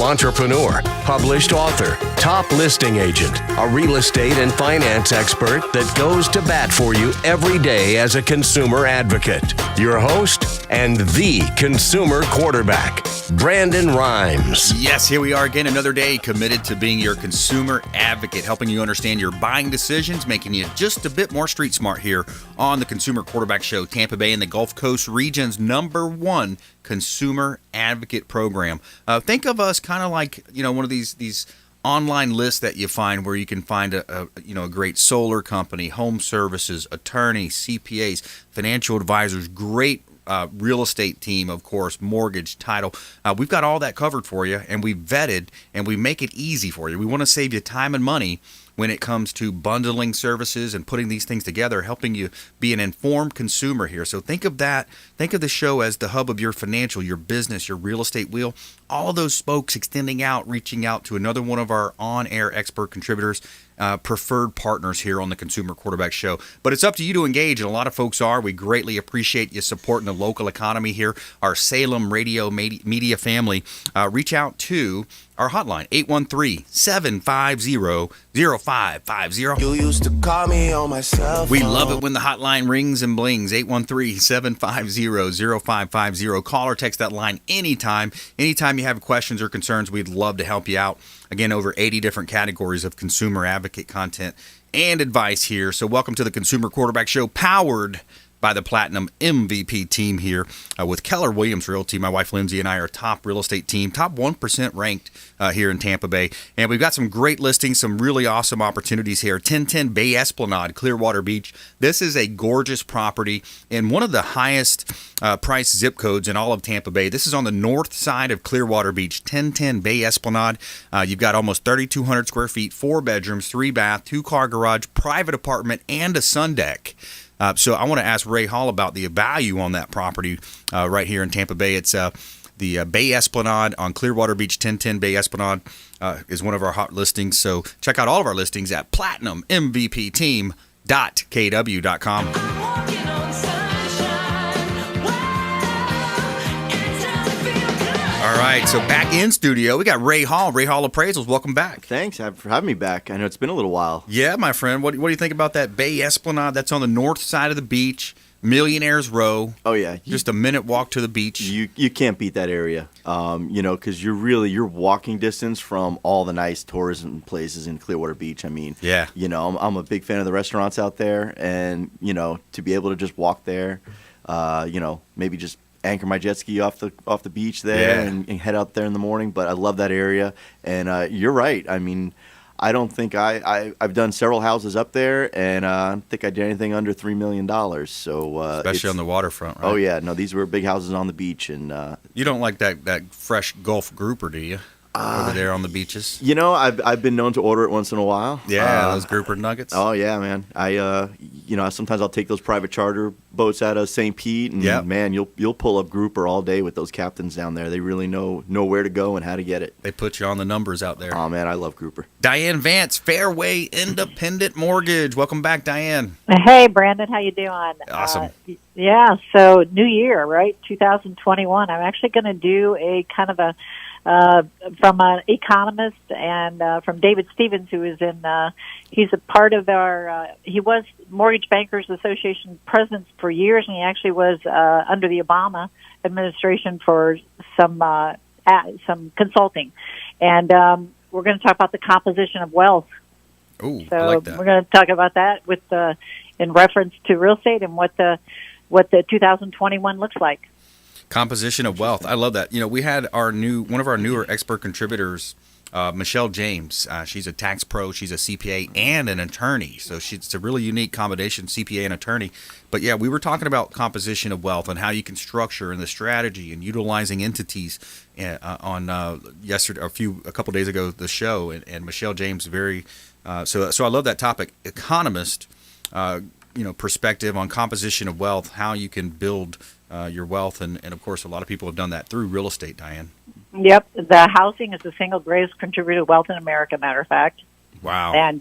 Entrepreneur, published author, top listing agent, a real estate and finance expert that goes to bat for you every day as a consumer advocate. Your host and the consumer quarterback, Brandon Rhymes. Yes, here we are again, another day committed to being your consumer advocate, helping you understand your buying decisions, making you just a bit more street smart here on the Consumer Quarterback Show, Tampa Bay and the Gulf Coast region's #1 consumer advocate program. Think of us kind of like, one of these online lists that you find where you can find a great solar company, home services, attorneys, CPAs, financial advisors, great real estate team, of course, mortgage, title. We've got all that covered for you, and we vetted, and we make it easy for you. We want to save you time and money when it comes to bundling services and putting these things together, helping you be an informed consumer here. So think of that. Think of the show as the hub of your financial, your business, your real estate wheel. All of those spokes extending out, reaching out to another one of our on-air expert contributors, preferred partners here on the Consumer Quarterback Show. But it's up to you to engage, and a lot of folks are. We greatly appreciate you supporting the local economy here, our Salem radio media family. Reach out to our hotline, 813-750-0550. You used to call me on my cell phone. We love it when the hotline rings and blings, 813-750-0550. Call or text that line anytime. Anytime you have questions or concerns, we'd love to help you out. Again, over 80 different categories of consumer advocate content and advice here. So welcome to the Consumer Quarterback Show, powered by the Platinum MVP team here with Keller Williams Realty. My wife Lindsay and I are top real estate team, top 1% ranked here in Tampa Bay. And we've got some great listings, some really awesome opportunities here. 1010 Bay Esplanade, Clearwater Beach. This is a gorgeous property in one of the highest price zip codes in all of Tampa Bay. This is on the north side of Clearwater Beach, 1010 Bay Esplanade. You've got almost 3,200 square feet, 4 bedrooms, 3 bath, 2-car garage, private apartment, and a sun deck. So I want to ask Ray Hall about the value on that property right here in Tampa Bay. It's the Bay Esplanade on Clearwater Beach. 1010 Bay Esplanade is one of our hot listings. So check out all of our listings at platinummvpteam.kw.com. All right, so back in studio, we got Ray Hall Appraisals. Welcome back. Thanks for having me back. I know it's been a little while. Yeah, my friend. What do you think about that Bay Esplanade? That's on the north side of the beach, Millionaires Row. Oh, yeah. Just a minute walk to the beach. You can't beat that area, because you're walking distance from all the nice tourism places in Clearwater Beach. I mean, yeah. I'm a big fan of the restaurants out there, and, to be able to just walk there, maybe just anchor my jet ski off the beach there, and head out there in the morning. But I love that area, and you're right. I mean, I don't think I've done several houses up there, and I don't think I did anything under $3 million. So especially on the waterfront, right? Oh yeah, no, these were big houses on the beach, and you don't like that fresh Gulf grouper, do you? Over there on the beaches. I've been known to order it once in a while. Yeah, those grouper nuggets. Oh yeah, man. Sometimes I'll take those private charter boats out of St. Pete, and man, you'll pull up grouper all day with those captains down there. They really know where to go and how to get it. They put you on the numbers out there. Oh man, I love grouper. Diane VANCE, Fairway Independent Mortgage. Welcome back, Diane. Hey, Brandon, how you doing? Awesome. So new year, right? 2021. I'm actually going to do a kind of a from an economist and from David Stevens, who is he's a part of our, he was Mortgage Bankers Association president for years, and he actually was under the Obama administration for some consulting. And we're going to talk about the composition of wealth. Ooh, so I like that. We're going to talk about that with in reference to real estate and what the 2021 looks like. Composition of wealth. I love that. We had one of our newer expert contributors, Michelle James. She's a tax pro. She's a CPA and an attorney. So it's a really unique combination, CPA and attorney. But yeah, we were talking about composition of wealth and how you can structure and the strategy and utilizing entities on yesterday, a couple days ago, the show. And Michelle James, so I love that topic. Economist, perspective on composition of wealth, how you can build your wealth, and of course, a lot of people have done that through real estate, Diane. Yep, the housing is the single greatest contributor to wealth in America, matter of fact. Wow. And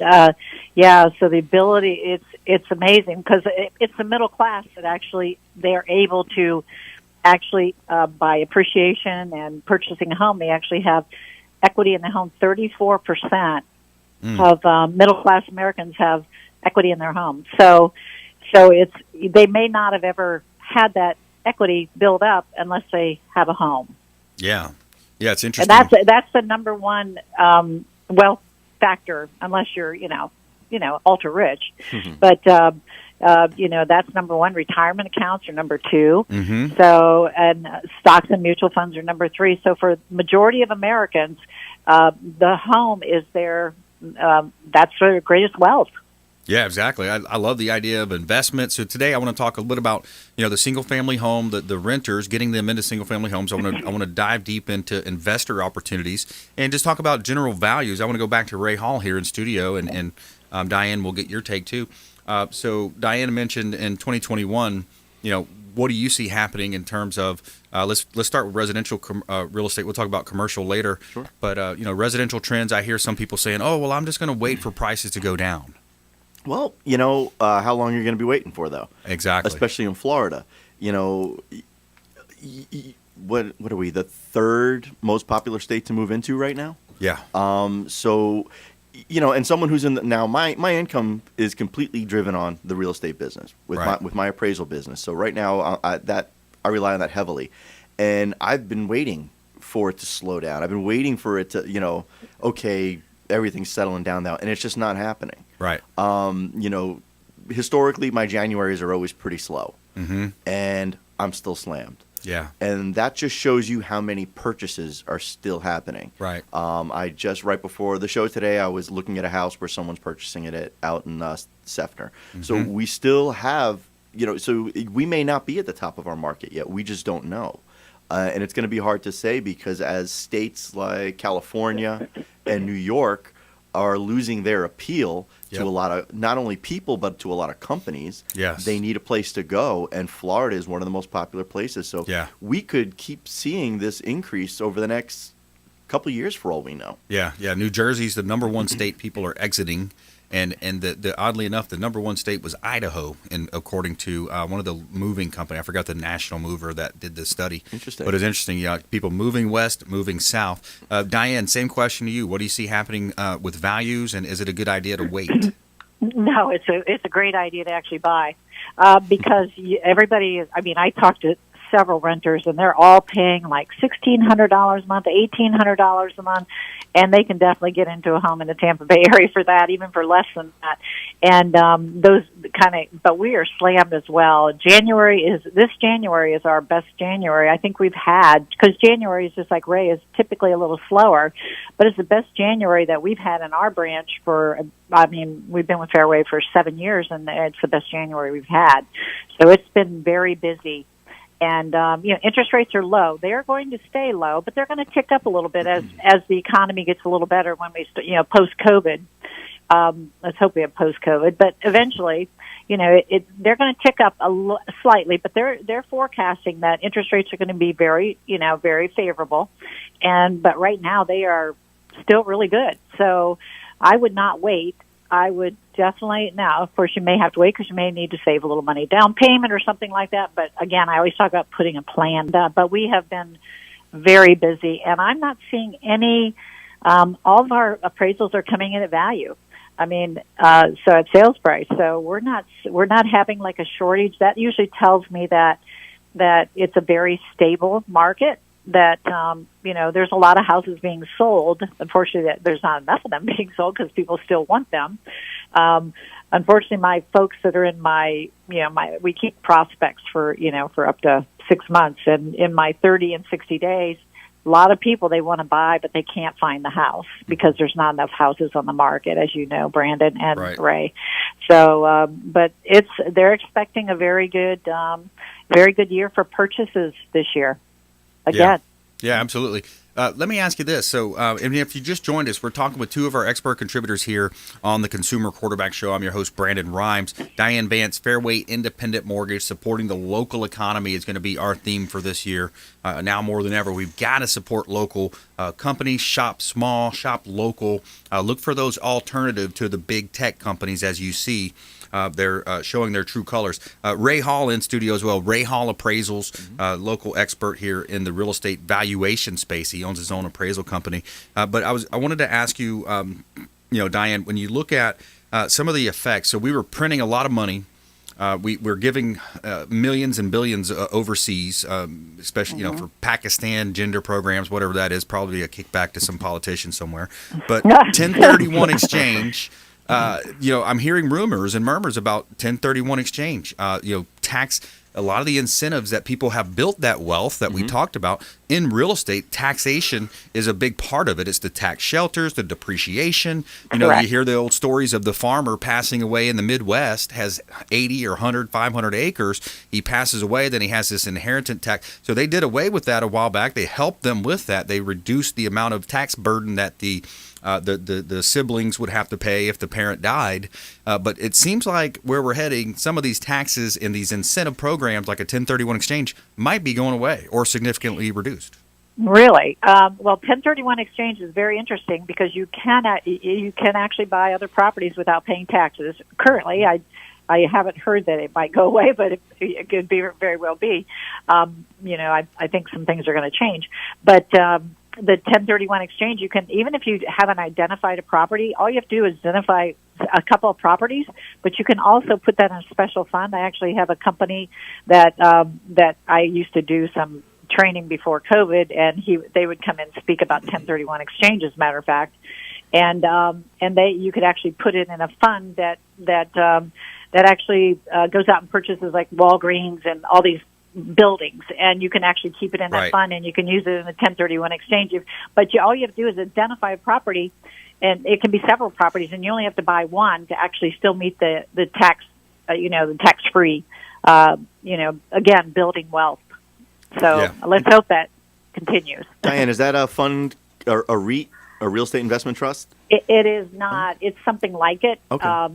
so the ability, it's amazing because it's the middle class that actually they're able to actually by appreciation and purchasing a home, they actually have equity in the home. 34% of middle-class Americans have equity in their home. So they may not have ever had that equity build up unless they have a home. Yeah. Yeah, it's interesting. And that's the number one wealth factor, unless you're, ultra rich. Mm-hmm. But, that's number one. Retirement accounts are number two. Mm-hmm. So, and stocks and mutual funds are number three. So for the majority of Americans, the home is that's their greatest wealth. Yeah, exactly. I love the idea of investment. So today I want to talk a little bit about, the single-family home, the renters, getting them into single-family homes. I want to dive deep into investor opportunities and just talk about general values. I want to go back to Ray Hall here in studio, and Diane, we'll get your take too. So Diane mentioned in 2021, what do you see happening in terms of let's start with residential real estate. We'll talk about commercial later. Sure. But residential trends, I hear some people saying, "Oh, well, I'm just going to wait for prices to go down." Well, how long you're going to be waiting for, though? Exactly. Especially in Florida. What are we, the third most popular state to move into right now? Yeah. So, and someone who's now my income is completely driven on the real estate business with my appraisal business. So right now I rely on that heavily, and I've been waiting for it to slow down. I've been waiting for it to, okay, everything's settling down now, and it's just not happening. Right. Historically, my Januaries are always pretty slow, and I'm still slammed. Yeah. And that just shows you how many purchases are still happening. Right. I just, right before the show today, I was looking at a house where someone's purchasing it out in Sefner. So we still have, so we may not be at the top of our market yet. We just don't know. And it's going to be hard to say because as states like California and New York are losing their appeal to a lot of not only people but to a lot of companies. Yes. They need a place to go, and Florida is one of the most popular places. So we could keep seeing this increase over the next couple of years for all we know. Yeah. New Jersey's the number one state people are exiting. And the oddly enough, the number one state was Idaho, and according to one of the moving company, I forgot the national mover that did this study. Interesting. But it's interesting, people moving west, moving south. Diane, same question to you. What do you see happening with values, and is it a good idea to wait? No, it's a great idea to actually buy because everybody is. I mean, I talked to several renters, and they're all paying like $1,600 a month, $1,800 a month, and they can definitely get into a home in the Tampa Bay area for that, even for less than that. And but we are slammed as well. This January is our best January I think we've had, because January is just like Ray is typically a little slower, but it's the best January that we've had in our branch we've been with Fairway for 7 years, and it's the best January we've had. So it's been very busy. And, interest rates are low. They're going to stay low, but they're going to tick up a little bit as the economy gets a little better when we, post-COVID. Let's hope we have post-COVID. But eventually, they're going to tick up slightly, but they're forecasting that interest rates are going to be very, very favorable. But right now they are still really good. So I would not wait. I would definitely, now, of course, you may have to wait because you may need to save a little money down payment or something like that. But again, I always talk about putting a plan down. But we have been very busy, and I'm not seeing any, all of our appraisals are coming in at value. I mean, so at sales price. So we're not having like a shortage. That usually tells me that it's a very stable market. That, there's a lot of houses being sold. Unfortunately, there's not enough of them being sold because people still want them. Unfortunately, my folks that are in we keep prospects for up to 6 months. And in my 30 and 60 days, a lot of people, they want to buy, but they can't find the house because there's not enough houses on the market, as you know, Brandon and Ray. So, but they're expecting a very good year for purchases this year. Again. Yeah, absolutely. Let me ask you this. So, if you just joined us, we're talking with two of our expert contributors here on the Consumer Quarterback Show. I'm your host, Brandon Rhymes. Diane VANCE, Fairway Independent Mortgage, supporting the local economy is going to be our theme for this year. Now more than ever, we've got to support local companies, shop small, shop local. Look for those alternative to the big tech companies, as you see. they're showing their true colors. Ray Hall in studio as well. Ray Hall Appraisals, local expert here in the real estate valuation space. He owns his own appraisal company. But I wanted to ask you, Diane, when you look at some of the effects, so we were printing a lot of money. We're giving millions and billions overseas, especially for Pakistan gender programs, whatever that is, probably a kickback to some politician somewhere. But 1031 exchange, I'm hearing rumors and murmurs about 1031 exchange. Tax. A lot of the incentives that people have built that wealth that we talked about in real estate, taxation is a big part of it. It's the tax shelters, the depreciation. You hear the old stories of the farmer passing away in the Midwest, has 80 or 100, 500 acres. He passes away, then he has this inheritance tax. So they did away with that a while back. They helped them with that. They reduced the amount of tax burden that the siblings would have to pay if the parent died. But it seems like where we're heading, some of these taxes and these incentive programs like a 1031 exchange might be going away or significantly reduced. Really? Well, 1031 exchange is very interesting because you can actually buy other properties without paying taxes. Currently, I haven't heard that it might go away, but it could very well be. I think some things are going to change. But the 1031 exchange, you can, even if you haven't identified a property, all you have to do is identify a couple of properties, but you can also put that in a special fund. I actually have a company that I used to do some training before COVID, and they would come and speak about 1031 exchange, as a matter of fact, and you could actually put it in a fund that actually goes out and purchases like Walgreens and all these buildings, and you can actually keep it in that fund, and you can use it in a 1031 exchange. But all you have to do is identify a property, and it can be several properties, and you only have to buy one to actually still meet the tax, the tax-free, again, building wealth. So let's hope that continues. Diane, is that a fund or a REIT, a real estate investment trust? It is not. It's something like it. Okay. I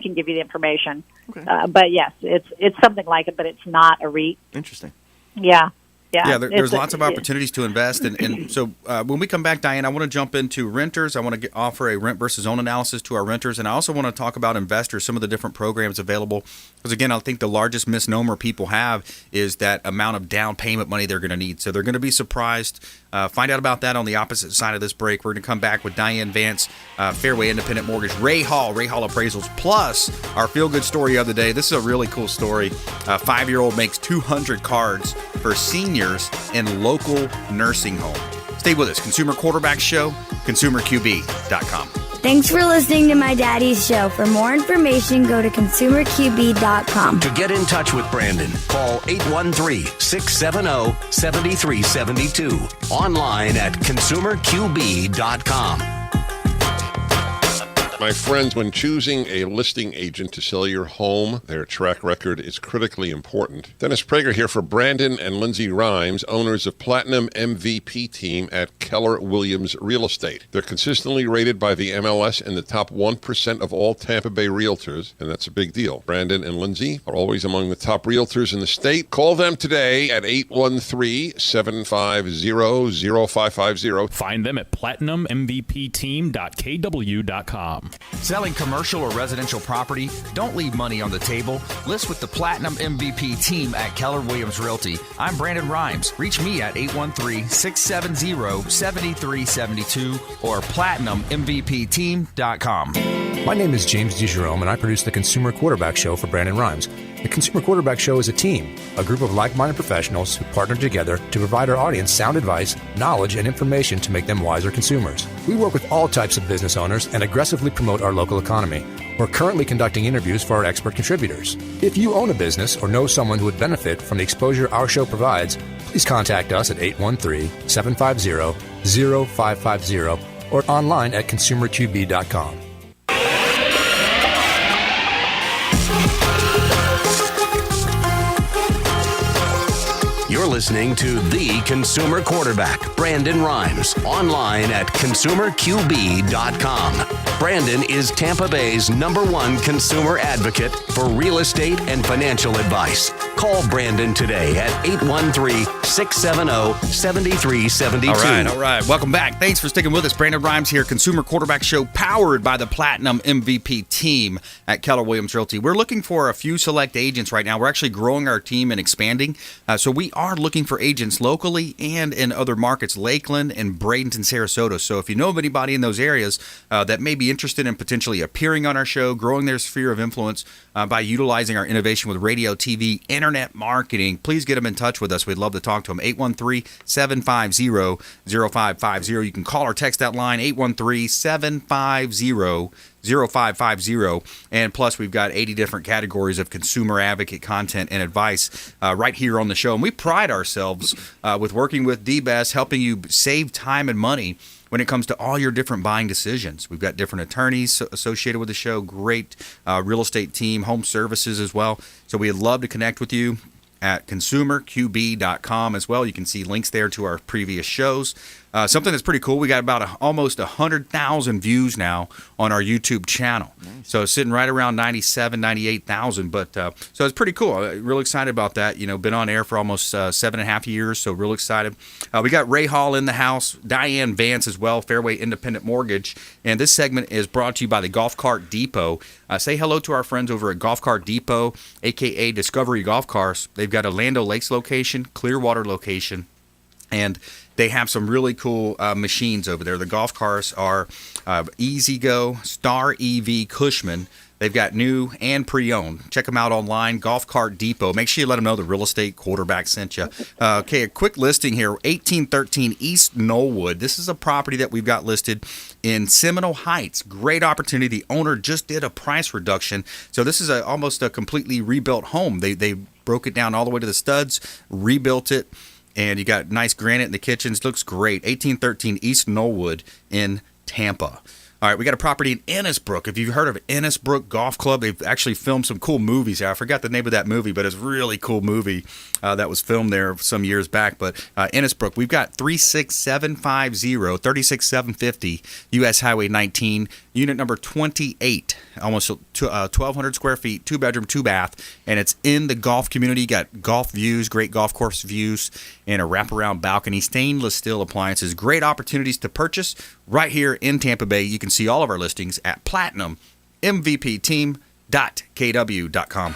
can give you the information. Okay. But yes, it's something like it, but it's not a REIT. Interesting. Yeah. Yeah, there's lots of opportunities to invest. And so when we come back, Diane, I want to jump into renters. I want to offer a rent versus own analysis to our renters. And I also want to talk about investors, some of the different programs available. Because, again, I think the largest misnomer people have is that amount of down payment money they're going to need. So they're going to be surprised. Find out about that on the opposite side of this break. We're going to come back with Diane VANCE, Fairway Independent Mortgage, Ray Hall Appraisals, plus our feel-good story of the day. This is a really cool story. A 5-year-old makes 200 cards for seniors in local nursing home. Stay with us. Consumer Quarterback Show, consumerqb.com. Thanks for listening to my daddy's show. For more information, go to consumerqb.com. To get in touch with Brandon, call 813-670-7372. Online at consumerqb.com. My friends, when choosing a listing agent to sell your home, their track record is critically important. Dennis Prager here for Brandon and Lindsay Rhymes, owners of Platinum MVP Team at Keller Williams Real Estate. They're consistently rated by the MLS in the top 1% of all Tampa Bay realtors, and that's a big deal. Brandon and Lindsay are always among the top realtors in the state. Call them today at 813-750-0550. Find them at platinummvpteam.kw.com. Selling commercial or residential property? Don't leave money on the table. List with the Platinum MVP team at Keller Williams Realty. I'm Brandon Rhymes. Reach me at 813-670-7372 or platinummvpteam.com. My name is James DeJerome, and I produce the Consumer Quarterback Show for Brandon Rhymes. The Consumer Quarterback Show is a team, a group of like-minded professionals who partner together to provide our audience sound advice, knowledge, and information to make them wiser consumers. We work with all types of business owners and aggressively promote our local economy. We're currently conducting interviews for our expert contributors. If you own a business or know someone who would benefit from the exposure our show provides, please contact us at 813-750-0550 or online at consumerqb.com. You're listening to the consumer quarterback, Brandon Rhymes, online at consumerqb.com. Brandon is Tampa Bay's #1 consumer advocate for real estate and financial advice. Call Brandon today at 813-670-7372. All right. Welcome back. Thanks for sticking with us. Brandon Rhymes here, Consumer Quarterback Show, powered by the Platinum MVP team at Keller Williams Realty. We're looking for a few select agents right now. We're actually growing our team and expanding. So we are looking for agents locally and in other markets, Lakeland and Bradenton, Sarasota. So if you know of anybody in those areas that may be interested in potentially appearing on our show, growing their sphere of influence by utilizing our innovation with radio, TV, internet marketing, please get them in touch with us. We'd love to talk to them. 813-750-0550. You can call or text that line, 813-750-0550. And plus, we've got 80 different categories of consumer advocate content and advice right here on the show. And we pride ourselves with working with D-Best, helping you save time and money when it comes to all your different buying decisions. We've got different attorneys associated with the show, great real estate team, home services as well. So we'd love to connect with you at consumerqb.com as well. You can see links there to our previous shows. Something that's pretty cool, we got about almost 100,000 views now on our YouTube channel. Nice. So it's sitting right around 97, 98,000. But so it's pretty cool. Real excited about that. Been on air for almost 7.5 years, so real excited. We got Ray Hall in the house, Diane VANCE as well, Fairway Independent Mortgage. And this segment is brought to you by the Golf Cart Depot. Say hello to our friends over at Golf Cart Depot, a.k.a. Discovery Golf Cars. They've got a Land O'Lakes location, Clearwater location, and they have some really cool machines over there. The golf cars are Easy Go, Star EV, Cushman. They've got new and pre-owned. Check them out online, Golf Cart Depot. Make sure you let them know the real estate quarterback sent you. Okay, a quick listing here, 1813 East Knollwood. This is a property that we've got listed in Seminole Heights. Great opportunity. The owner just did a price reduction. So this is almost a completely rebuilt home. They broke it down all the way to the studs, rebuilt it, and you got nice granite in the kitchens. Looks great. 1813 East Knollwood in Tampa. All right, we got a property in Ennisbrook. Have you heard of Ennisbrook Golf Club? They've actually filmed some cool movies there. I forgot the name of that movie, but it's a really cool movie that was filmed there some years back. But Ennisbrook, we've got 36750, 36750 U.S. Highway 19, unit number 28, almost 1,200 square feet, 2-bedroom, 2-bath, and it's in the golf community. You got golf views, great golf course views, and a wraparound balcony, stainless steel appliances. Great opportunities to purchase right here in Tampa Bay. You can see all of our listings at platinummvpteam.kw.com.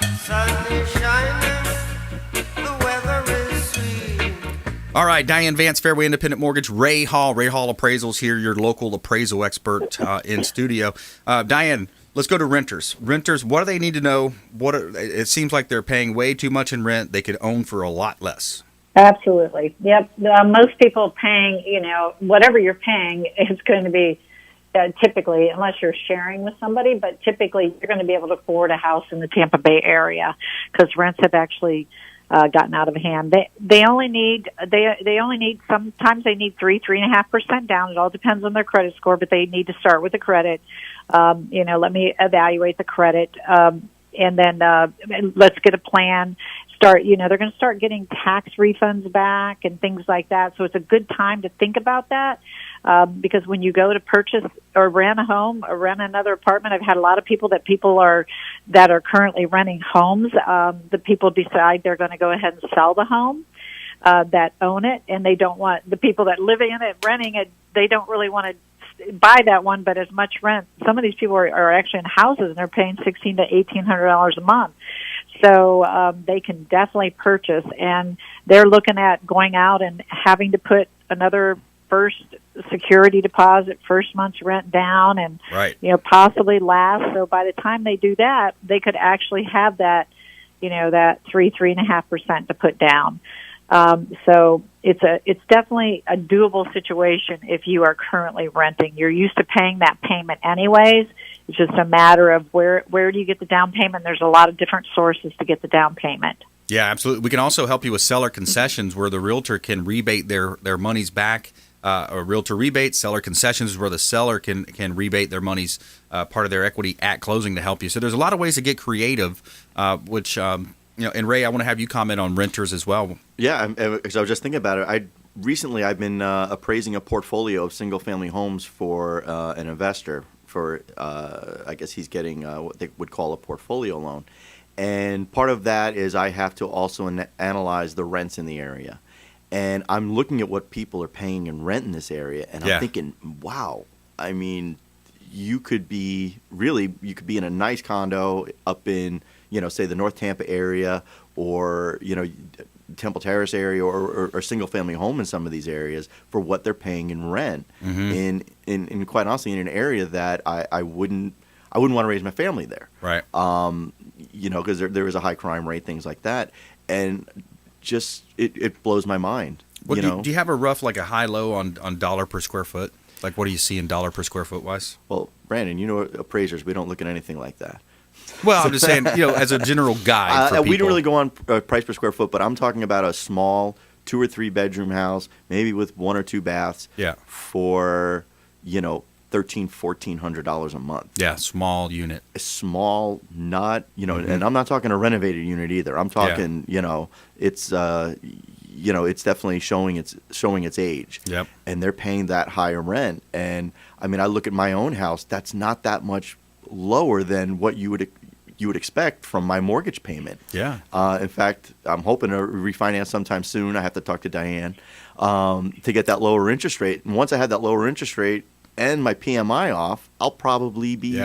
All right, Diane VANCE, Fairway Independent Mortgage, Ray Hall Appraisals here, your local appraisal expert in studio. Diane, let's go to renters. Renters, what do they need to know? It seems like they're paying way too much in rent. They could own for a lot less. Absolutely. Yep. Most people paying, whatever you're paying is going to be typically, unless you're sharing with somebody, but typically you're going to be able to afford a house in the Tampa Bay area because rents have actually gotten out of hand. They only need sometimes they need 3.5% down. It all depends on their credit score, but they need to start with the credit. Let me evaluate the credit, and then let's get a plan. They're going to start getting tax refunds back and things like that. So it's a good time to think about that. Because when you go to purchase or rent a home or rent another apartment, I've had a lot of people that are currently renting homes. The people decide they're going to go ahead and sell the home, that own it, and they don't want the people that live in it, renting it, they don't really want to buy that one, but as much rent. Some of these people are actually in houses and they're paying $1,600 to $1,800 a month. So they can definitely purchase, and they're looking at going out and having to put another first security deposit, first month's rent down, and possibly last. So by the time they do that, they could actually have that, that 3.5% to put down. So it's definitely a doable situation if you are currently renting. You're used to paying that payment anyways. It's just a matter of where do you get the down payment. There's a lot of different sources to get the down payment. Yeah, absolutely. We can also help you with seller concessions where the realtor can rebate their monies back. A realtor rebate, seller concessions is where the seller can rebate their monies, part of their equity at closing to help you. So there's a lot of ways to get creative, which and Ray, I want to have you comment on renters as well. Yeah, because I was just thinking about it. Recently I've been appraising a portfolio of single-family homes for an investor. For I guess he's getting what they would call a portfolio loan, and part of that is I have to also analyze the rents in the area, and I'm looking at what people are paying in rent in this area, and I'm thinking, wow, I mean, you could be in a nice condo up in, say the North Tampa area, or Temple Terrace area, or single family home in some of these areas for what they're paying in rent. In quite honestly, in an area that I wouldn't want to raise my family there. Right. Because there is a high crime rate, things like that, and just it blows my mind. Well, do you have a rough, like a high low on dollar per square foot? Like, what do you see in dollar per square foot wise? Well, Brandon, appraisers, we don't look at anything like that. Well, I'm just saying, as a general guide for people. We don't really go on price per square foot, but I'm talking about a small 2 or 3 bedroom house, maybe with 1 or 2 baths. Yeah. For $1,400 a month. Yeah, small unit. A small, not and I'm not talking a renovated unit either. I'm talking it's it's definitely showing its age. Yep. And they're paying that higher rent. And I mean, I look at my own house. That's not that much lower than what you would expect from my mortgage payment. Yeah. In fact, I'm hoping to refinance sometime soon. I have to talk to Diane to get that lower interest rate. And once I have that lower interest rate and my PMI off, I'll probably be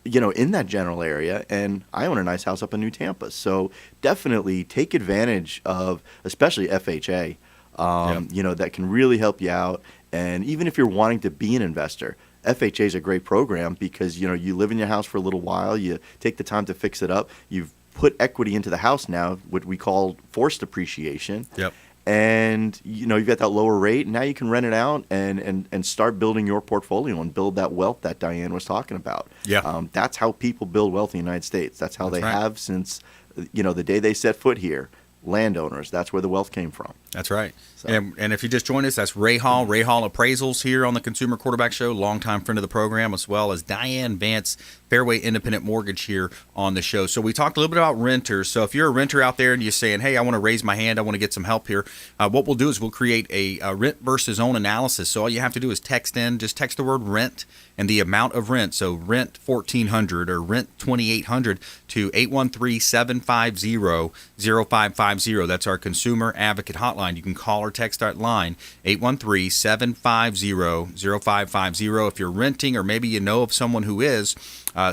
in that general area. And I own a nice house up in New Tampa. So definitely take advantage of, especially FHA, that can really help you out. And even if you're wanting to be an investor, FHA is a great program because, you live in your house for a little while, you take the time to fix it up, you've put equity into the house now, what we call forced appreciation. Yep. And, you've got that lower rate, and now you can rent it out and start building your portfolio and build that wealth that Diane was talking about. Yeah. That's how people build wealth in the United States. That's how they have since, the day they set foot here. Landowners, that's where the wealth came from. That's right. So. And if you just joined us, that's Ray Hall Appraisals here on the Consumer Quarterback Show, longtime friend of the program, as well as Diane VANCE, Fairway Independent Mortgage here on the show. So we talked a little bit about renters. So if you're a renter out there and you're saying, hey, I want to raise my hand, I want to get some help here, what we'll do is we'll create a rent versus own analysis. So all you have to do is text the word rent and the amount of rent. So rent $1,400 or rent $2,800 to 813-750-0550. That's our consumer advocate hotline. You can call or text that line, 813-750-0550. If you're renting or maybe you know of someone who is,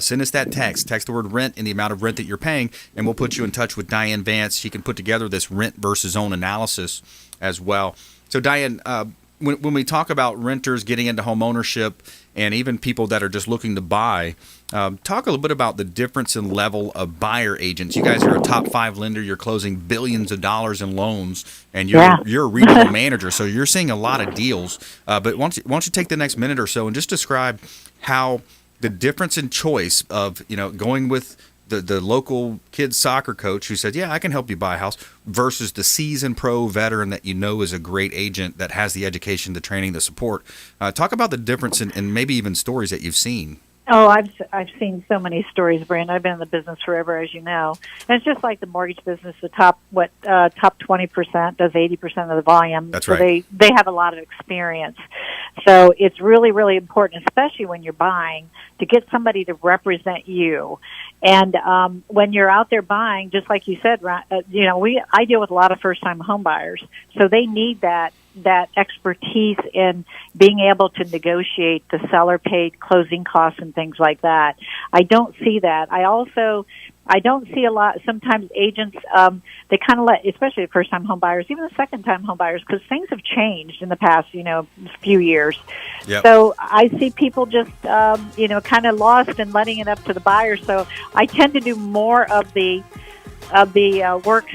send us that text. Text the word rent and the amount of rent that you're paying, and we'll put you in touch with Diane VANCE. She can put together this rent versus own analysis as well. So Diane, when we talk about renters getting into home ownership and even people that are just looking to buy, talk a little bit about the difference in level of buyer agents. You guys are a top 5 lender. You're closing billions of dollars in loans, and you're a regional manager, so you're seeing a lot of deals. But why don't you take the next minute or so and just describe how the difference in choice of going with the local kids soccer coach who said, yeah, I can help you buy a house, versus the seasoned pro veteran that is a great agent that has the education, the training, the support. Talk about the difference and maybe even stories that you've seen. Oh, I've seen so many stories, Brandon. I've been in the business forever, as you know. And it's just like the mortgage business. The top 20% does 80% of the volume. That's so right. They have a lot of experience. So it's really, really important, especially when you're buying, to get somebody to represent you. And when you're out there buying, just like you said, I deal with a lot of first-time home buyers, so they need that expertise in being able to negotiate the seller-paid closing costs and things like that. I don't see that. I don't see a lot. Sometimes agents, they kind of let, especially the first-time home buyers, even the second-time home buyers, because things have changed in the past, few years. Yep. So I see people just, kind of lost and letting it up to the buyer. So I tend to do more of the work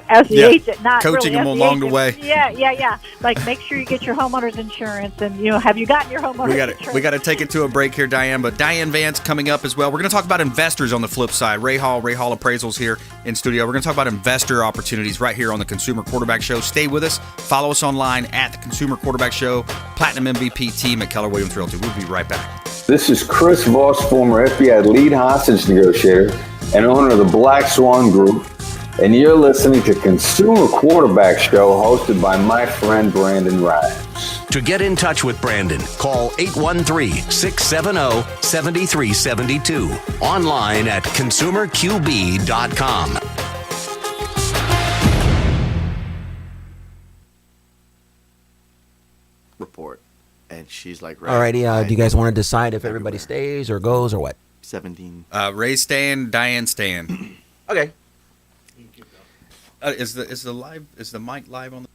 as the agent, not coaching really them as along the the way. Yeah. Like, make sure you get your homeowner's insurance, and have you gotten your homeowner's insurance? We got to take it to a break here, Diane. But Diane VANCE coming up as well. We're going to talk about investors on the flip side. Ray Hall Appraisals here in studio. We're going to talk about investor opportunities right here on the Consumer Quarterback Show. Stay with us. Follow us online at the Consumer Quarterback Show. Platinum MVP team at Keller Williams Realty. We'll be right back. This is Chris Voss, former FBI lead hostage negotiator and owner of the Black Swan Group. and you're listening to Consumer Quarterback Show hosted by my friend Brandon Rhymes. To get in touch with Brandon, call 813-670-7372. Online at consumerqb.com. Report. And she's like, Alrighty, do you guys want to decide if everybody stays or goes or what? 17. Ray staying, Diane staying. Okay. Is the mic live on the?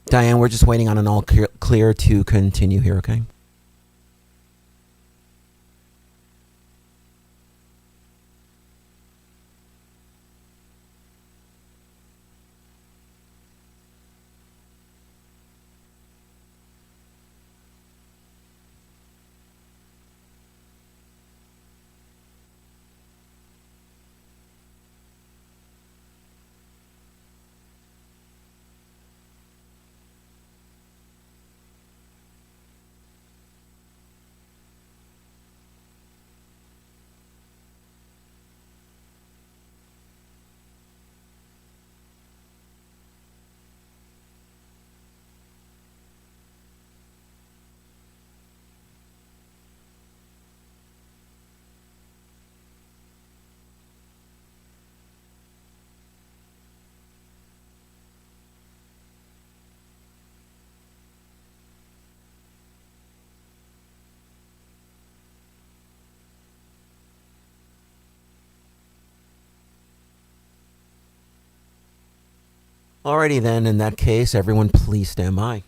Diane, we're just waiting on an all clear to continue here, okay? Alrighty then, in that case, everyone please stand by.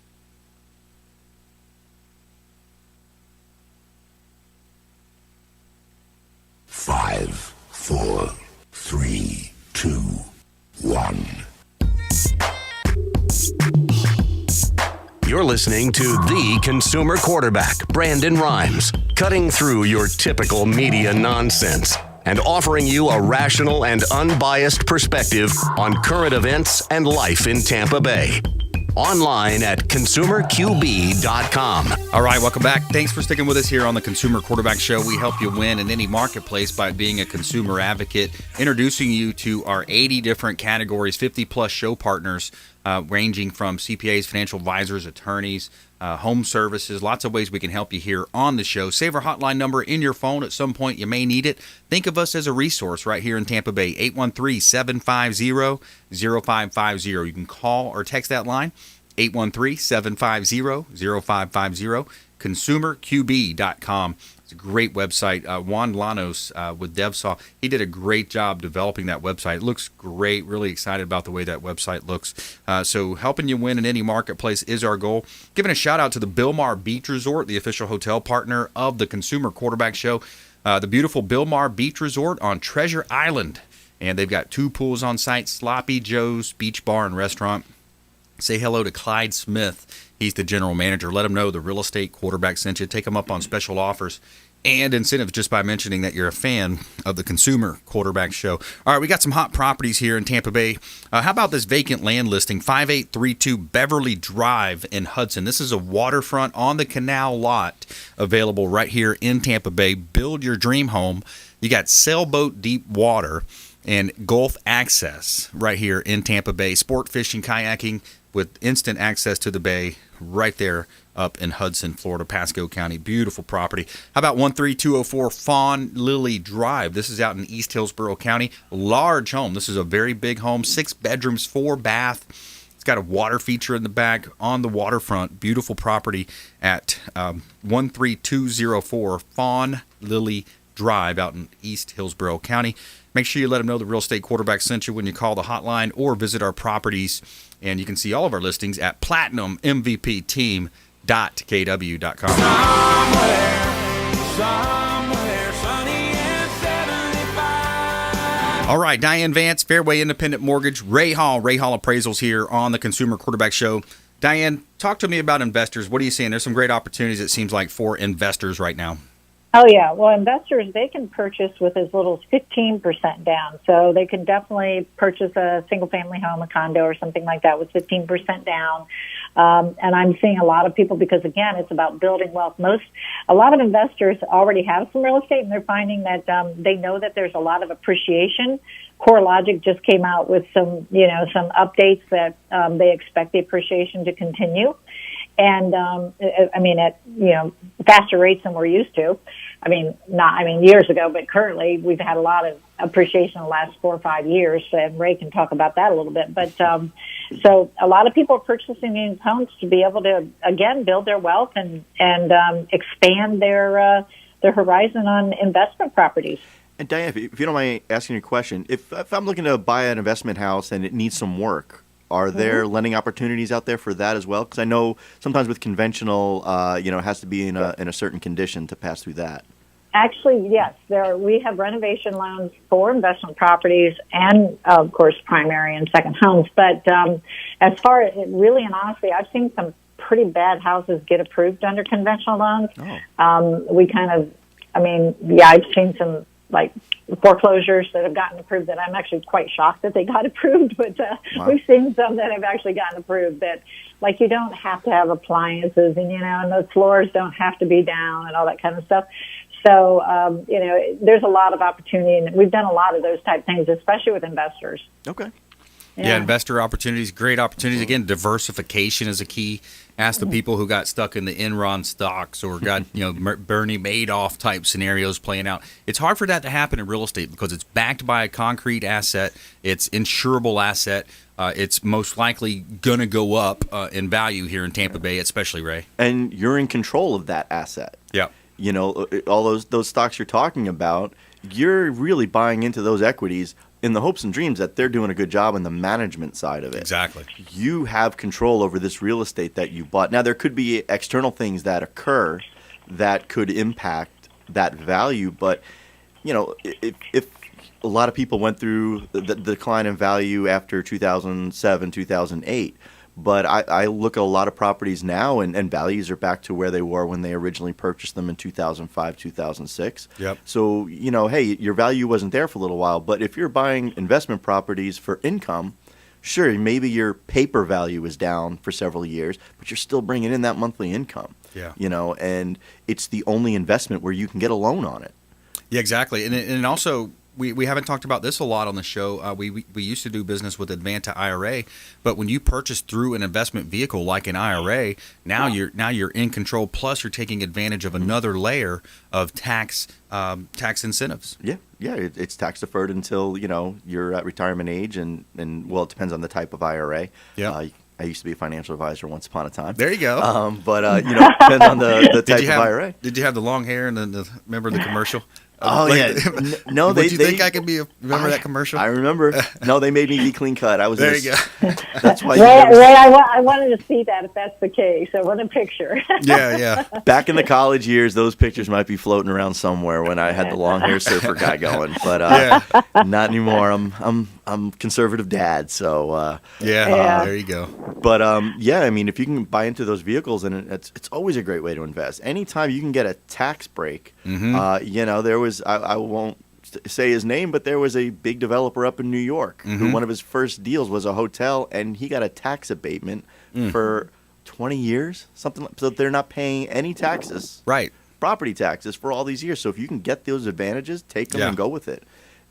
Five, four, three, two, one. You're listening to the Consumer Quarterback, Brandon Rhymes, cutting through your typical media nonsense and offering you a rational and unbiased perspective on current events and life in Tampa Bay. Online at consumerqb.com. All right, welcome back. Thanks for sticking with us here on the Consumer Quarterback Show. We help you win in any marketplace by being a consumer advocate, introducing you to our 80 different categories, 50-plus show partners, ranging from CPAs, financial advisors, attorneys, home services, lots of ways we can help you here on the show. Save our hotline number in your phone. At some point, you may need it. Think of us as a resource right here in Tampa Bay, 813-750-0550. You can call or text that line, 813-750-0550, consumerqb.com. It's a great website. Juan Llanos with DevSaw, he did a great job developing that website. It looks great. Really excited about the way that website looks. So helping you win in any marketplace is our goal. Giving a shout out to the Bilmar Beach Resort, the official hotel partner of the Consumer Quarterback Show. The beautiful Bilmar Beach Resort on Treasure Island. And they've got 2 pools on site, Sloppy Joe's Beach Bar and Restaurant. Say hello to Clyde Smith. He's the general manager. Let him know the real estate quarterback sent you. Take him up on special offers and incentives just by mentioning that you're a fan of the Consumer Quarterback Show. All right, we got some hot properties here in Tampa Bay. How about this vacant land listing, 5832 Beverly Drive in Hudson? This is a waterfront on the canal lot available right here in Tampa Bay. Build your dream home. You got sailboat deep water and Gulf access right here in Tampa Bay. Sport fishing, kayaking with instant access to the bay right there up in Hudson, Florida, Pasco County. Beautiful property. How about 13204 Fawn Lily Drive? This is out in East Hillsborough County. Large home. This is a very big home. 6 bedrooms, 4 bath. It's got a water feature in the back on the waterfront. Beautiful property at 13204 Fawn Lily Drive out in East Hillsborough County. Make sure you let them know the real estate quarterback sent you when you call the hotline or visit our properties. And you can see all of our listings at platinummvpteam.kw.com. Somewhere sunny and 75. All right, Diane Vance, Fairway Independent Mortgage, Ray Hall Appraisals here on the Consumer Quarterback Show. Diane, talk to me about investors. What are you seeing? There's some great opportunities, it seems like, for investors right now. Oh, yeah. Well, investors, they can purchase with as little as 15% down. So they can definitely purchase a single-family home, a condo, or something like that with 15% down. And I'm seeing a lot of people because, again, it's about building wealth. A lot of investors already have some real estate, and they're finding that they know that there's a lot of appreciation. CoreLogic just came out with some updates that they expect the appreciation to continue. And, at, faster rates than we're used to. Years ago, but currently we've had a lot of appreciation in the last 4 or 5 years, and Ray can talk about that a little bit. But, so a lot of people are purchasing these homes to be able to, again, build their wealth and expand their horizon on investment properties. And Diane, if you don't mind asking you a question, if I'm looking to buy an investment house and it needs some work, are there lending opportunities out there for that as well? Because I know sometimes with conventional, it has to be in a certain condition to pass through that. Actually, yes. We have renovation loans for investment properties and, of course, primary and second homes. But as far as really and honestly, I've seen some pretty bad houses get approved under conventional loans. Oh. I've seen some foreclosures that have gotten approved that I'm actually quite shocked that they got approved, but wow. We've seen some that have actually gotten approved that, you don't have to have appliances and the floors don't have to be down and all that kind of stuff. So, there's a lot of opportunity, and we've done a lot of those type things, especially with investors. Okay. Yeah, investor opportunities, great opportunities. Again, diversification is a key. Ask the people who got stuck in the Enron stocks or got Bernie Madoff type scenarios playing out. It's hard for that to happen in real estate because it's backed by a concrete asset. It's insurable asset. It's most likely going to go up in value here in Tampa Bay, especially, Ray. And you're in control of that asset. Yeah. All those stocks you're talking about, you're really buying into those equities in the hopes and dreams that they're doing a good job on the management side of it. Exactly. You have control over this real estate that you bought. Now, there could be external things that occur that could impact that value, but, if a lot of people went through the decline in value after 2007, 2008, but I look at a lot of properties now, and values are back to where they were when they originally purchased them in 2005, 2006. Yep. So, hey, your value wasn't there for a little while, but if you're buying investment properties for income, sure, maybe your paper value is down for several years, but you're still bringing in that monthly income. Yeah. And it's the only investment where you can get a loan on it. Yeah, exactly. And also, we haven't talked about this a lot on the show. We used to do business with Advanta IRA, but when you purchase through an investment vehicle like an IRA, now you're in control. Plus, you're taking advantage of another layer of tax incentives. Yeah, it's tax deferred until you're at retirement age, and it depends on the type of IRA. Yeah. I used to be a financial advisor once upon a time. There you go. Depends on the type of IRA. Did you have the long hair and remember the commercial? Oh, yeah. No, Would you think I could be remember that commercial? I remember. No, they made me be clean cut. I was there. You go. That's why. Ray, I wanted to see that if that's the case. I want a picture. Yeah. Back in the college years, those pictures might be floating around somewhere when I had the long hair surfer guy going, but not anymore. I'm conservative dad, so there you go. But if you can buy into those vehicles, and it's always a great way to invest. Anytime you can get a tax break, there was I won't say his name, but there was a big developer up in New York who one of his first deals was a hotel, and he got a tax abatement for 20 years, something. So they're not paying any taxes, right? Property taxes for all these years. So if you can get those advantages, take them and go with it.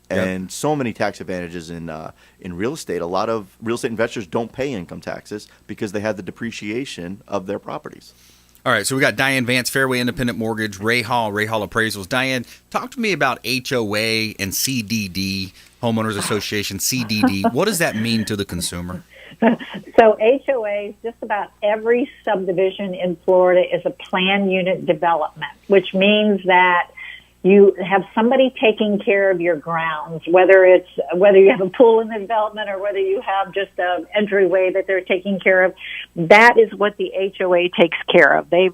And so many tax advantages in real estate. A lot of real estate investors don't pay income taxes because they have the depreciation of their properties. All right, so we got Diane Vance, Fairway Independent Mortgage, Ray Hall Appraisals. Diane, talk to me about HOA and CDD, Homeowners Association, CDD. What does that mean to the consumer? So HOAs, just about every subdivision in Florida is a planned unit development, which means that you have somebody taking care of your grounds, whether you have a pool in the development or whether you have just an entryway that they're taking care of. That is what the HOA takes care of. They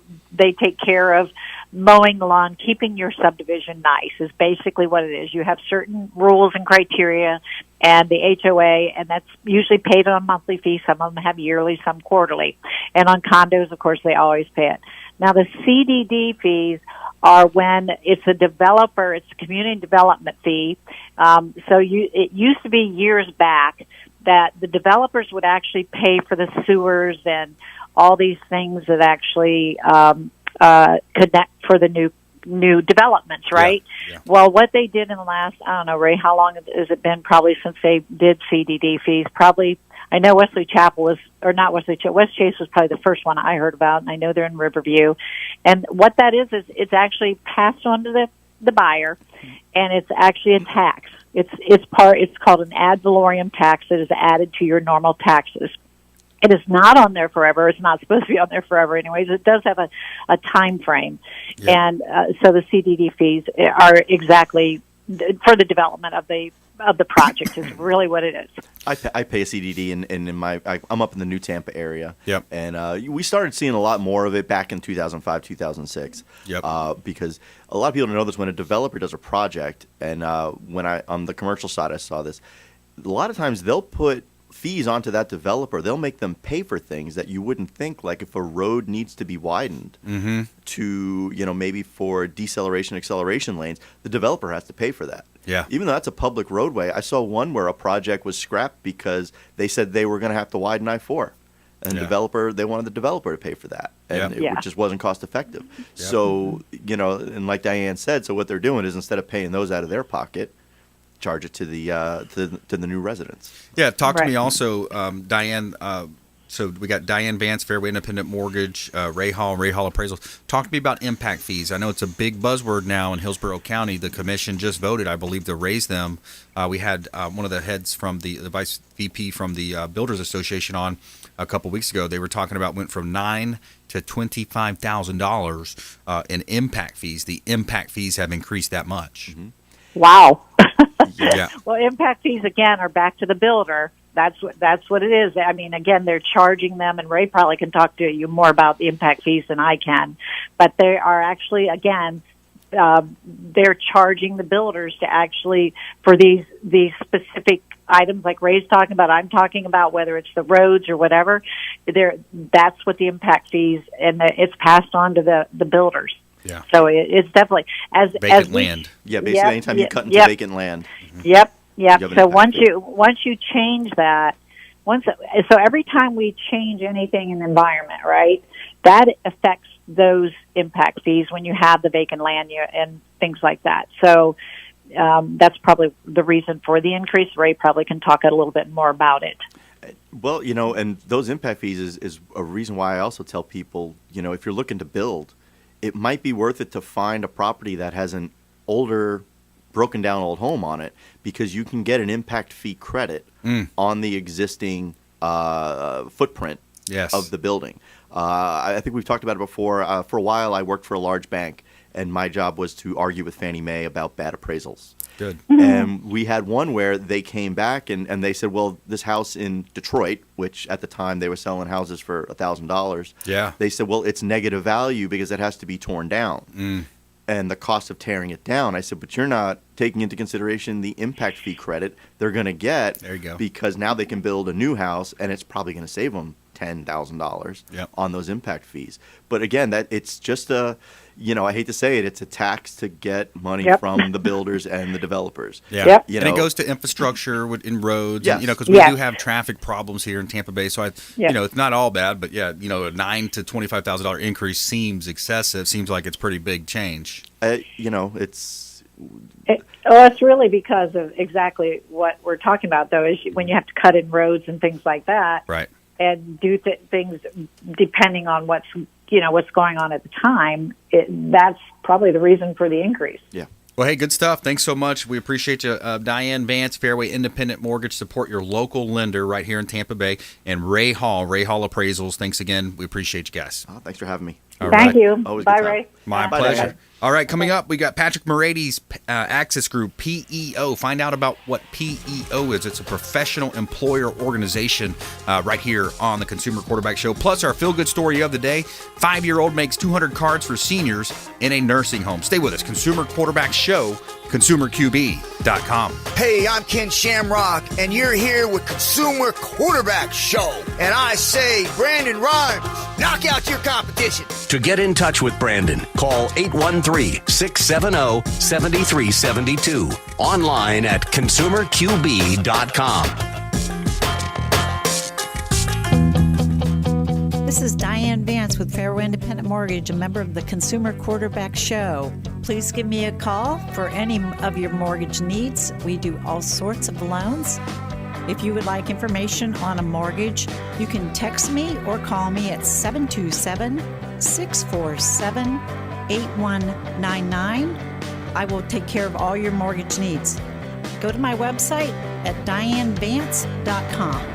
take care of mowing the lawn, keeping your subdivision nice is basically what it is. You have certain rules and criteria, and the HOA, and that's usually paid on a monthly fee. Some of them have yearly, some quarterly. And on condos, of course, they always pay it. Now, the CDD fees are when it's a developer, it's a community development fee. It used to be years back that the developers would actually pay for the sewers and all these things that actually connect for the new developments, right? Yeah. Well, what they did in the last, I don't know, Ray, how long has it been probably since they did CDD fees? Probably, I know Wesley Chapel was, or not Wesley Chapel, West Chase was probably the first one I heard about, and I know they're in Riverview. And what that is it's actually passed on to the buyer, and it's actually a tax. It's called an ad valorem tax that is added to your normal taxes. It is not on there forever. It's not supposed to be on there forever anyways. It does have a time frame. Yeah. And so the CDD fees are exactly for the development of the project is really what it is. I pay a CDD I'm up in the New Tampa area. Yep. And we started seeing a lot more of it back in 2005, 2006. Yep. Because a lot of people don't know this, when a developer does a project, and when on the commercial side I saw this, a lot of times they'll put fees onto that developer. They'll make them pay for things that you wouldn't think, like if a road needs to be widened to, maybe for deceleration, acceleration lanes, the developer has to pay for that. Yeah. Even though that's a public roadway, I saw one where a project was scrapped because they said they were going to have to widen I-4. And they wanted the developer to pay for that. And it just wasn't cost effective. Yep. So, and like Diane said, so what they're doing is instead of paying those out of their pocket, charge it to the new residents. Yeah, talk to me also, Diane. So we got Diane VANCE, Fairway Independent Mortgage, Ray Hall Appraisals. Talk to me about impact fees. I know it's a big buzzword now in Hillsborough County. The commission just voted, I believe, to raise them. We had one of the heads from the vice VP from the Builders Association on a couple weeks ago. They were talking about went from $9,000 to $25,000 in impact fees. The impact fees have increased that much. Mm-hmm. Wow. Yeah. Well, impact fees again are back to the builder. That's what it is. I mean, again, they're charging them, and Ray probably can talk to you more about the impact fees than I can. But they are actually, again, they're charging the builders to actually for these specific items like Ray's talking about. I'm talking about whether it's the roads or whatever. That's what the impact fees, and it's passed on to the builders. Yeah. So it's definitely as land. Yeah, basically anytime you cut into vacant land. Yep. So once you change that, so every time we change anything in the environment, right, that affects those impact fees when you have the vacant land and things like that. So that's probably the reason for the increase. Ray probably can talk a little bit more about it. Well, and those impact fees is a reason why I also tell people, if you're looking to build, it might be worth it to find a property that has an older, broken down old home on it, because you can get an impact fee credit on the existing footprint of the building. I think we've talked about it before. For a while, I worked for a large bank, and my job was to argue with Fannie Mae about bad appraisals. Good. And we had one where they came back and they said, well, this house in Detroit, which at the time they were selling houses for $1,000. Yeah. They said, well, it's negative value because it has to be torn down. And the cost of tearing it down. I said, but you're not taking into consideration the impact fee credit they're going to get. There you go. Because now they can build a new house, and it's probably going to save them $10,000 on those impact fees. But again, that it's just I hate to say it, it's a tax to get money from the builders and the developers. Yeah. And it goes to infrastructure in roads, because we do have traffic problems here in Tampa Bay. So it's not all bad, but a $9,000 to $25,000 increase seems excessive. Seems like it's pretty big change. It's really because of exactly what we're talking about, though, is when you have to cut in roads and things like that. Right. And do things depending on what's going on at the time. That's probably the reason for the increase. Yeah. Well, hey, good stuff. Thanks so much. We appreciate you. Diane VANCE, Fairway Independent Mortgage. Support your local lender right here in Tampa Bay. And Ray Hall Appraisals. Thanks again. We appreciate you guys. Oh, thanks for having me. Thank you. Always Bye, good time. Ray. My pleasure. Diane. All right, coming up, we got Patrick Morady's Access Group, PEO. Find out about what PEO is. It's a professional employer organization right here on the Consumer Quarterback Show. Plus, our feel-good story of the day, 5-year-old makes 200 cards for seniors in a nursing home. Stay with us. Consumer Quarterback Show, ConsumerQB.com. Hey, I'm Ken Shamrock, and you're here with Consumer Quarterback Show. And I say, Brandon Rhymes, Knock out your competition. To get in touch with Brandon, call 813-670-7372. Online at consumerqb.com. This is Diane VANCE with Fairway Independent Mortgage, a member of the Consumer Quarterback Show. Please give me a call for any of your mortgage needs. We do all sorts of loans. If you would like information on a mortgage, you can text me or call me at 727-647-8199. I will take care of all your mortgage needs. Go to my website at dianevance.com.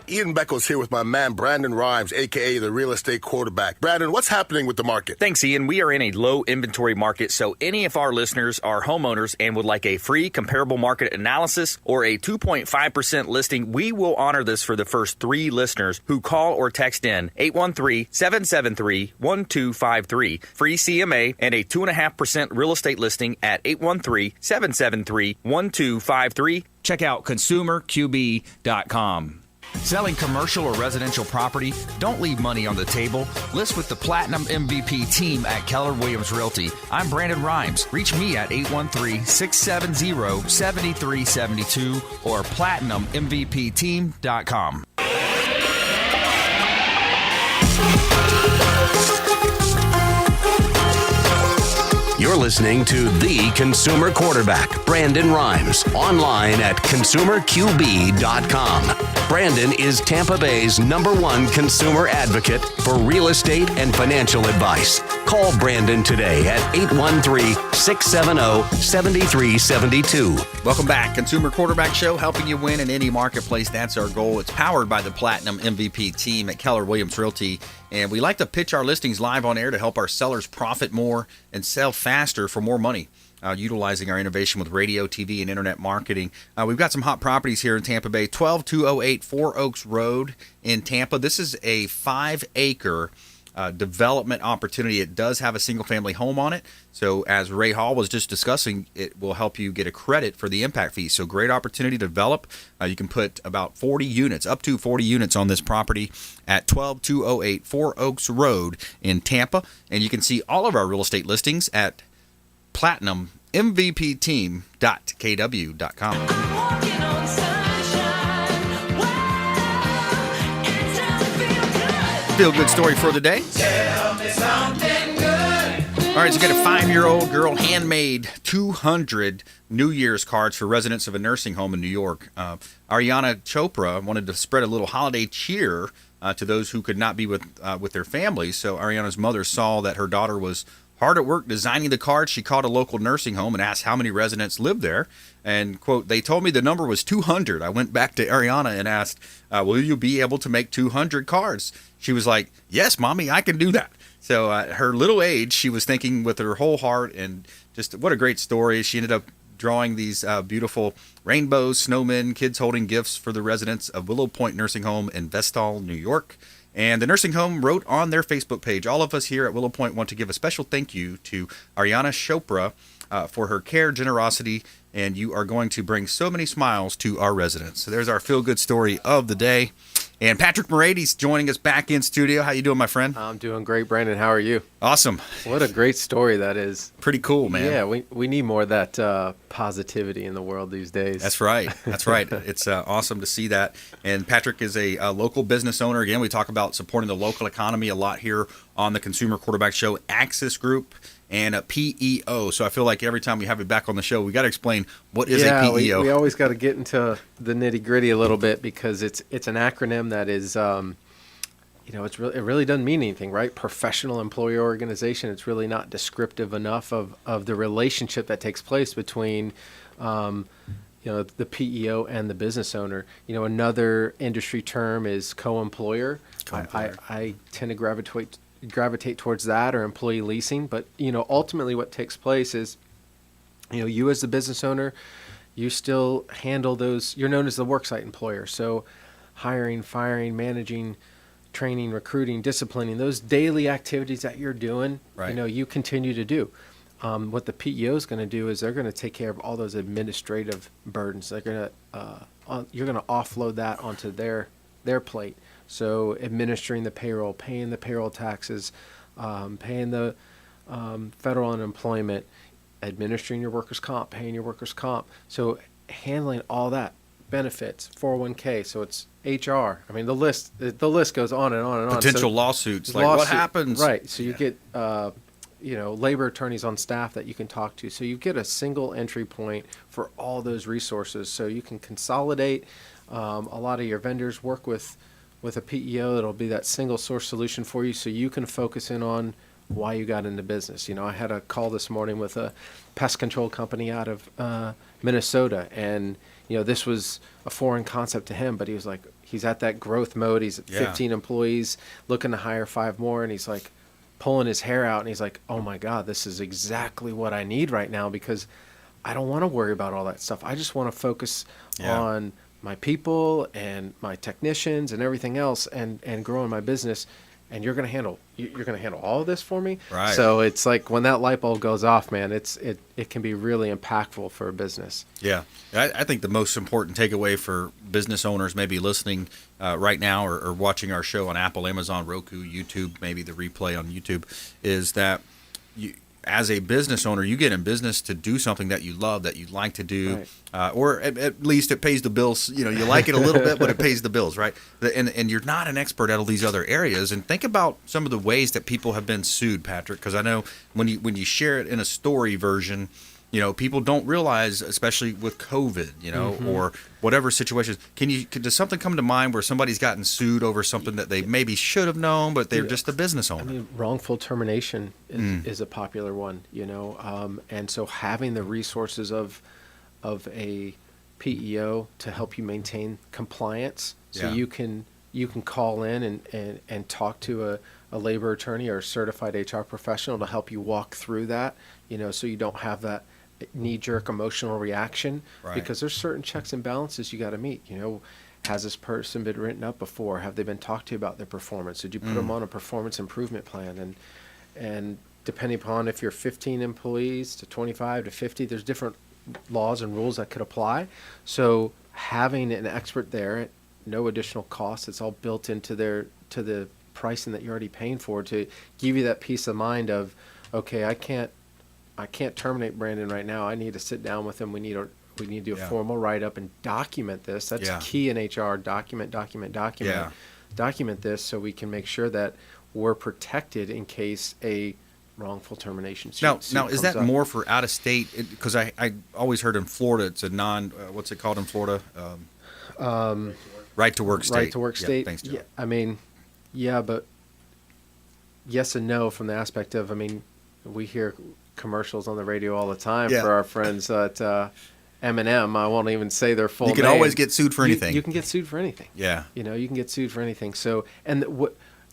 Ian Beckles here with my man Brandon Rhymes, a.k.a. the real estate quarterback. Brandon, what's happening with the market? Thanks, Ian. We are in a low inventory market, so any of our listeners are homeowners and would like a free comparable market analysis or a 2.5% listing, we will honor this for the first 3 listeners who call or text in 813-773-1253. Free CMA and a 2.5% real estate listing at 813-773-1253. Check out consumerqb.com. Selling commercial or residential property? Don't leave money on the table. List with the Platinum MVP team at Keller Williams Realty. I'm Brandon Rhymes. Reach me at 813-670-7372 or platinummvpteam.com. You're listening to The Consumer Quarterback, Brandon Rhymes, online at consumerqb.com. Brandon is Tampa Bay's #1 consumer advocate for real estate and financial advice. Call Brandon today at 813-670-7372. Welcome back. Consumer Quarterback Show, helping you win in any marketplace. That's our goal. It's powered by the Platinum MVP team at Keller Williams Realty. And we like to pitch our listings live on air to help our sellers profit more and sell faster for more money, utilizing our innovation with radio, TV, and internet marketing. We've got some hot properties here in Tampa Bay. 12208 Four Oaks Road in Tampa. This is a 5-acre development opportunity. It does have a single-family home on it. So as Ray Hall was just discussing, it will help you get a credit for the impact fee. So great opportunity to develop. You can put about 40 units, up to 40 units on this property at 12208 Four Oaks Road in Tampa. And you can see all of our real estate listings at platinummvpteam.kw.com. Feel good story for the day. Tell me something good. All right, so get a 5-year-old girl handmade 200 New Year's cards for residents of a nursing home in New York. Ariana Chopra wanted to spread a little holiday cheer to those who could not be with their families. So Ariana's mother saw that her daughter was hard at work designing the cards. She called a local nursing home and asked how many residents lived there. And, quote, they told me the number was 200. I went back to Ariana and asked, will you be able to make 200 cards? She was like, yes, Mommy, I can do that. So her little age, she was thinking with her whole heart, and just what a great story. She ended up drawing these beautiful rainbows, snowmen, kids holding gifts for the residents of Willow Point Nursing Home in Vestall, New York. And the nursing home wrote on their Facebook page, all of us here at Willow Point want to give a special thank you to Ariana Chopra for her care, generosity, and you are going to bring so many smiles to our residents. So there's our feel-good story of the day. And Patrick Morady's joining us back in studio. How you doing, my friend? I'm doing great, Brandon. How are you? Awesome. What a great story that is. Pretty cool, man. Yeah, we need more of that positivity in the world these days. That's right. That's right. It's awesome to see that. And Patrick is a local business owner. Again, we talk about supporting the local economy a lot here on the Consumer Quarterback Show. Axis Group and a PEO. So I feel like every time we have it back on the show, we got to explain what is a PEO. We always got to get into the nitty-gritty a little bit because it's an acronym that is, it really doesn't mean anything, right? Professional employer organization. It's really not descriptive enough of the relationship that takes place between, the PEO and the business owner. Another industry term is co-employer. I tend to gravitate towards that or employee leasing, but ultimately what takes place is you as the business owner, you still handle those. You're known as the worksite employer, so hiring, firing, managing, training, recruiting, disciplining, those daily activities that you're doing, right, you continue to do. What the PEO is going to do is they're going to take care of all those administrative burdens. They're going to you're going to offload that onto their plate. So administering the payroll, paying the payroll taxes, paying the federal unemployment, administering your workers' comp, paying your workers' comp. So handling all that, benefits, 401k. So it's HR. I mean, the list goes on and on and on. Potential So lawsuits, like what happens? Right. So you get, labor attorneys on staff that you can talk to. So you get a single entry point for all those resources. So you can consolidate. A lot of your vendors work with a PEO that'll be that single source solution for you, so you can focus in on why you got into business. I had a call this morning with a pest control company out of Minnesota, and this was a foreign concept to him, but he was like, he's at that growth mode. He's at 15 employees, looking to hire 5 more, and he's like pulling his hair out, and he's like, oh my God, this is exactly what I need right now, because I don't want to worry about all that stuff. I just want to focus on my people and my technicians and everything else, and growing my business. And you're going to handle all of this for me. Right. So it's like when that light bulb goes off, man, it can be really impactful for a business. Yeah. I think the most important takeaway for business owners maybe listening right now or watching our show on Apple, Amazon, Roku, YouTube, maybe the replay on YouTube, is that as a business owner, you get in business to do something that you love, that you like to do, or at least it pays the bills. You like it a little bit, but it pays the bills, right? And you're not an expert at all these other areas. And think about some of the ways that people have been sued, Patrick, because I know when you share it in a story version, people don't realize, especially with COVID, or whatever situations. Does something come to mind where somebody's gotten sued over something that they maybe should have known, but they're just a business owner? I mean, wrongful termination is a popular one, and so having the resources of a PEO to help you maintain compliance, so you can call in and talk to a labor attorney or a certified HR professional to help you walk through that, so you don't have that knee-jerk emotional reaction, because there's certain checks and balances you got to meet. Has this person been written up before? Have they been talked to about their performance? Did you put them on a performance improvement plan? And depending upon if you're 15 employees to 25 to 50, there's different laws and rules that could apply. So having an expert there at no additional cost, it's all built into the pricing that you're already paying for, to give you that peace of mind of, okay, I can't terminate Brandon right now. I need to sit down with him. We need to do a formal write-up and document this. That's key in HR. Document this, so we can make sure that we're protected in case a wrongful termination suit now is that up. more for out of state? Because I always heard in Florida it's a what's it called in Florida? Right to work state. Right to work state. Yeah, thanks, Joe. Yeah, I mean, but yes and no from the aspect of, we hear commercials on the radio all the time for our friends at M&M. I won't even say their full name. You can always get sued for anything. You can get sued for anything. Yeah. You can get sued for anything. So,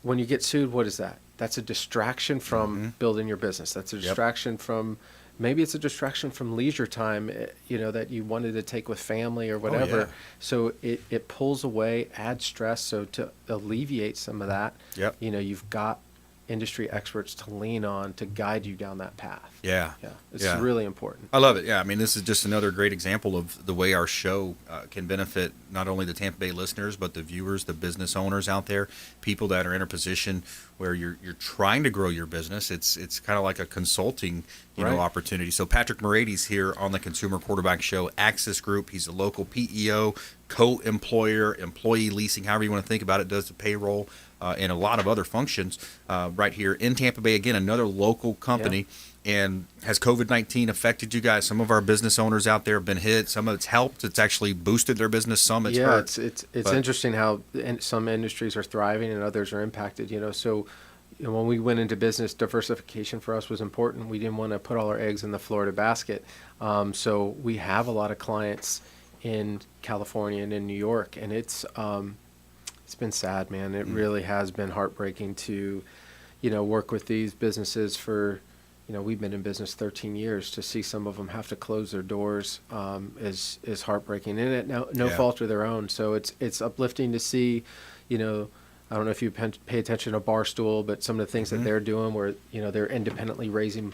when you get sued, what is that? That's a distraction from building your business. That's a distraction from, maybe it's a distraction from leisure time, that you wanted to take with family or whatever. So it pulls away, adds stress. So to alleviate some of that, you've got industry experts to lean on to guide you down that path. It's really important. I love it. This is just another great example of the way our show can benefit not only the Tampa Bay listeners, but the viewers, the business owners out there, people that are in a position where you're trying to grow your business. It's kind of like a consulting opportunity. So Patrick Moradi's here on the Consumer Quarterback Show, Axis Group. He's a local PEO, co-employer, employee leasing, however you want to think about it, does the payroll, and a lot of other functions right here in Tampa Bay. Again, another local company. And has COVID-19 affected you guys? Some of our business owners out there have been hit. Some of it's helped. It's actually boosted their business. Some it's hurt. It's interesting how some industries are thriving and others are impacted. So when we went into business, diversification for us was important. We didn't want to put all our eggs in the Florida basket. So we have a lot of clients in California and in New York, and it's been sad, man. It really has been heartbreaking to, work with these businesses for, we've been in business 13 years. To see some of them have to close their doors is heartbreaking, and no fault of their own. So it's uplifting to see, I don't know if you pay attention to Barstool, but some of the things that they're doing where, they're independently raising,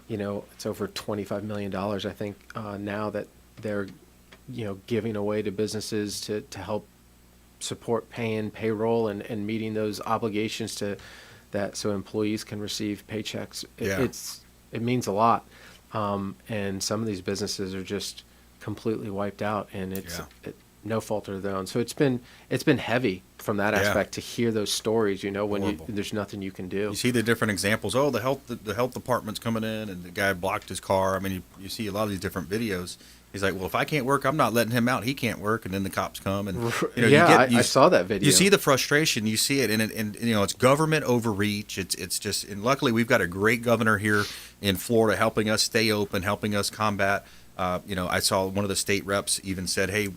it's over $25 million, I think, now that they're, giving away to businesses to help support paying payroll and meeting those obligations so employees can receive paychecks. It means a lot. And some of these businesses are just completely wiped out, and it's no fault of their own. So it's been heavy from that aspect to hear those stories. When there's nothing you can do. You see the different examples. Oh, the health department's coming in, and the guy blocked his car. I mean, you see a lot of these different videos. He's like, well, if I can't work, I'm not letting him out. He can't work, and then the cops come, and I saw that video. You see the frustration. You see it, and it's government overreach. It's just, and luckily we've got a great governor here in Florida helping us stay open, helping us combat. I saw one of the state reps even said, hey,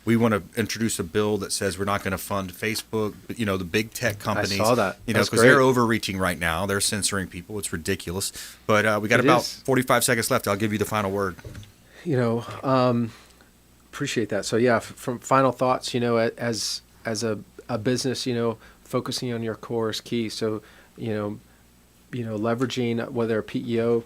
we want to introduce a bill that says we're not going to fund Facebook, but, the big tech companies. I saw that. Because they're overreaching right now. They're censoring people. It's ridiculous. But we got about 45 seconds left. I'll give you the final word. Appreciate that. So from final thoughts, as a business, focusing on your core is key. So, leveraging whether a PEO,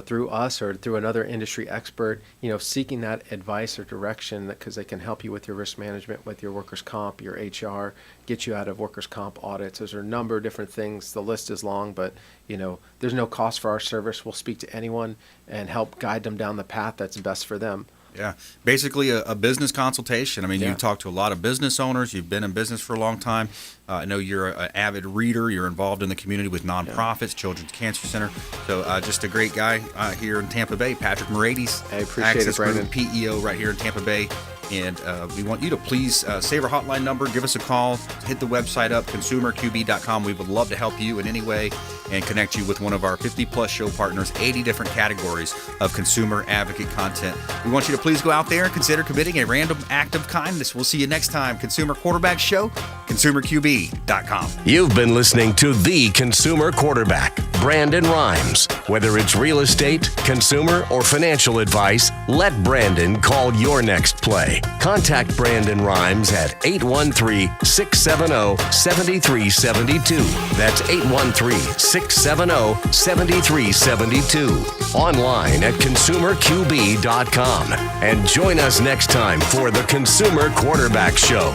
through us or through another industry expert, seeking that advice or direction because they can help you with your risk management, with your workers' comp, your HR, get you out of workers' comp audits. There's a number of different things. The list is long, but, there's no cost for our service. We'll speak to anyone and help guide them down the path that's best for them. Yeah, basically a business consultation. I mean, you talk to a lot of business owners. You've been in business for a long time. I know you're an avid reader. You're involved in the community with nonprofits, Children's Cancer Center. So just a great guy here in Tampa Bay, Patrick Morades. I appreciate it, Brandon. PEO right here in Tampa Bay. And we want you to please save our hotline number, give us a call, hit the website up, consumerqb.com. We would love to help you in any way and connect you with one of our 50-plus show partners, 80 different categories of consumer advocate content. We want you to please go out there and consider committing a random act of kindness. We'll see you next time. Consumer Quarterback Show, consumerqb.com. You've been listening to The Consumer Quarterback, Brandon Rhymes. Whether it's real estate, consumer, or financial advice, let Brandon call your next play. Contact Brandon Rhymes at 813-670-7372. That's 813-670-7372. Online at consumerqb.com. And join us next time for the Consumer Quarterback Show.